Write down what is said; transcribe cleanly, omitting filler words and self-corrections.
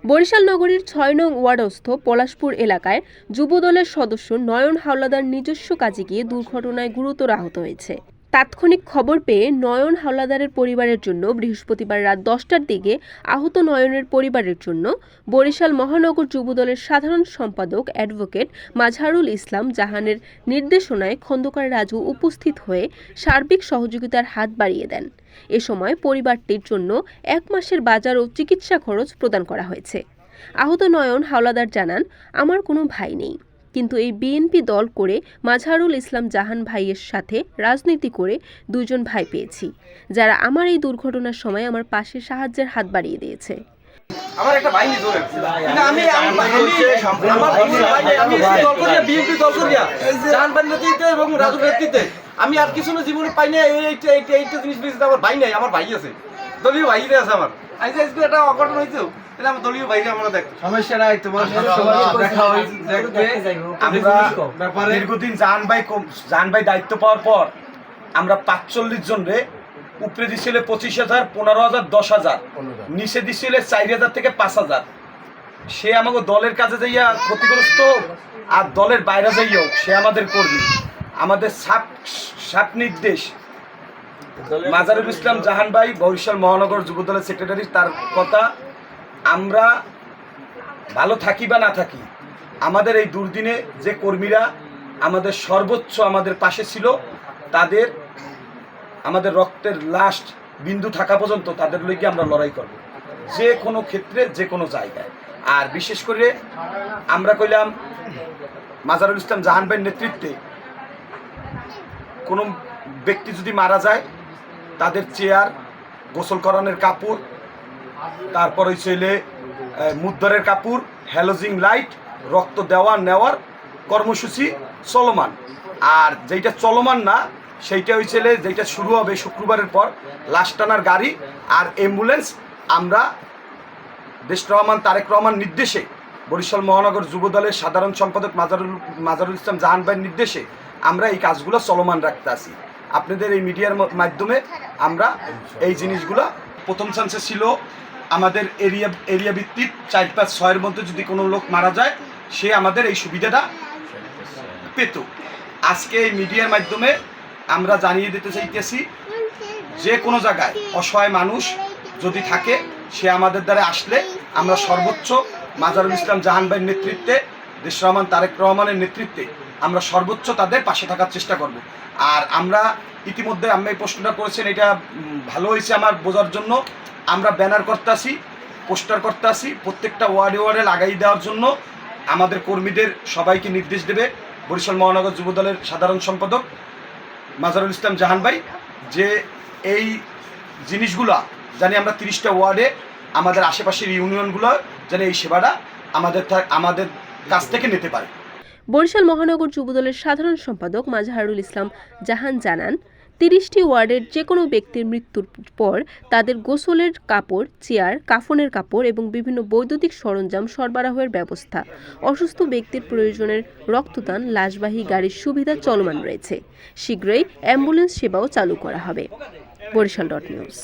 বরিশাল নগরীর ৬ নং ওয়ার্ডস্থ পলাশপুর এলাকায় যুবদলের সদস্য নয়ন হাওলাদার নিজস্ব কাজে গিয়ে দুর্ঘটনায় গুরুতর আহত হয়েছে। তাৎক্ষণিক খবর পেয়ে নয়ন হাওলাদারের পরিবারের জন্য বৃহস্পতিবার রাত ১০টার দিকে আহত নয়নের পরিবারের জন্য বরিশাল মহানগর যুবদলের সাধারণ সম্পাদক অ্যাডভোকেট মাজহারুল ইসলাম জাহানের নির্দেশনায় খন্দকার রাজু উপস্থিত হয়ে সার্বিক সহযোগিতার হাত বাড়িয়ে দেন। এ সময় পরিবারটির জন্য ১ মাসের বাজার ও চিকিৎসা খরচ প্রদান করা হয়েছে। আহত নয়ন হাওলাদার জানান, আমার কোনো ভাই নেই, কিন্তু এই বিএনপি দল করে মাজহারুল ইসলাম জাহান ভাইয়ের সাথে রাজনীতি করে ২ জন ভাই পেয়েছি, যারা আমার এই দুর্ঘটনার সময় আমার পাশে সাহায্যের হাত বাড়িয়ে দিয়েছে। আমার একটা ভাই নিত কিন্তু আমি বিএনপি দল করিয়া জাহান ভাইয়ের নেতৃত্বে এবং রাজুর নেতৃত্বে আমি আর কিছু না জীবনে পাই না। এইটা জিনিস পেয়েছি, আমার ভাই নাই, আমার ভাই আছে, দলীয় ভাই আছে আমার। আজকে একটা অঘটন হয়েছে, আমার দলীয় ভাইকে আমরা দেখ সমস্যা নাই, তোমার দেখা আমরা দীর্ঘদিন জাহান ভাই দায়িত্ব পাওয়ার পর আমরা ৪৫ জন রে উপরে দিছিল ২৫,০০০, ১৫,০০০, ১০,০০০, নিচে দিছিল ৪,০০০ থেকে ৫,০০০। সে আমাকে দলের কাজে যাইয়া ক্ষতিগ্রস্ত আর দলের বাইরে যাইয়াও সে আমাদের কর্মী। আমাদের সাপ নির্দেশ মাজহারুল ইসলাম জাহান ভাই বরিশাল মহানগর যুবদলের সেক্রেটারি, তার কথা, আমরা ভালো থাকি বা না থাকি, আমাদের এই দুর্দিনে যে কর্মীরা আমাদের সর্বোচ্চ আমাদের পাশে ছিল, তাদের আমাদের রক্তের লাস্ট বিন্দু থাকা পর্যন্ত তাদের লইগে আমরা লড়াই করব, যে কোনো ক্ষেত্রে, যে কোনো জায়গায়। আর বিশেষ করে আমরা কইলাম মাজহারুল ইসলাম জাহান ভাইয়ের নেতৃত্বে কোনো ব্যক্তি যদি মারা যায়, তাদের চেয়ার, গোসল করানোর কাপড়, তারপর হইলে মুদ্দারের কাপড়, হ্যালোজিং লাইট, রক্ত দেওয়া নেওয়ার কর্মসূচি চলমান। আর যেটা চলমান না সেইটা হয়েছিল, যেটা শুরু হবে শুক্রবারের পর, লাশ টানার গাড়ি আর অ্যাম্বুলেন্স। আমরা দেশর রহমান তারেক রহমান নির্দেশে বরিশাল মহানগর যুবদলের সাধারণ সম্পাদক মাজহারুল ইসলাম জাহান ভাইয়ের নির্দেশে আমরা এই কাজগুলো চলমান রাখতে আসি। আপনাদের এই মিডিয়ার মাধ্যমে আমরা এই জিনিসগুলো, প্রথম চান্সে ছিল আমাদের এরিয়া ভিত্তিক ৪-৫-৬-এর মধ্যে যদি কোনো লোক মারা যায়, সে আমাদের এই সুবিধাটা পেত। আজকে এই মিডিয়ার মাধ্যমে আমরা জানিয়ে দিতে চাইতেছি, যে কোনো জায়গায় অসহায় মানুষ যদি থাকে, সে আমাদের দ্বারা আসলে আমরা সর্বোচ্চ মাজহারুল ইসলাম জাহান ভাইয়ের নেতৃত্বে, দেশর রহমান তারেক রহমানের নেতৃত্বে আমরা সর্বোচ্চ তাদের পাশে থাকার চেষ্টা করব। আর আমরা ইতিমধ্যে আমরা এই প্রশ্নটা করেছেন, এটা ভালো হয়েছে আমার বোঝার জন্য, আমরা ব্যানার করতে আসি, পোস্টার করতে আসি, প্রত্যেকটা ওয়ার্ডে লাগাই দেওয়ার জন্য আমাদের কর্মীদের সবাইকে নির্দেশ দেবে বরিশাল মহানগর যুবদলের সাধারণ সম্পাদক মাজহারুল ইসলাম জাহান ভাই, যে এই জিনিসগুলো জানি আমরা 30টা ওয়ার্ডে আমাদের আশেপাশের ইউনিয়নগুলো যেন এই সেবাটা আমাদের কাছ থেকে নিতে পারে। বরিশাল মহানগর যুবদলের সাধারণ সম্পাদক মাজহারুল ইসলাম জাহান জানান, 30টি ওয়ার্ডের যে কোনো ব্যক্তির মৃত্যুর পর তাদের গোসলের কাপড়, চেয়ার, কাফনের কাপড় এবং বিভিন্ন বৈদ্যুতিক সরঞ্জাম সরবরাহের ব্যবস্থা, অসুস্থ ব্যক্তির প্রয়োজনের রক্তদান, লাশবাহী গাড়ির সুবিধা চলমান রয়েছে। শীঘ্রই অ্যাম্বুলেন্স সেবাও চালু করা হবে। বরিশাল.নিউজ।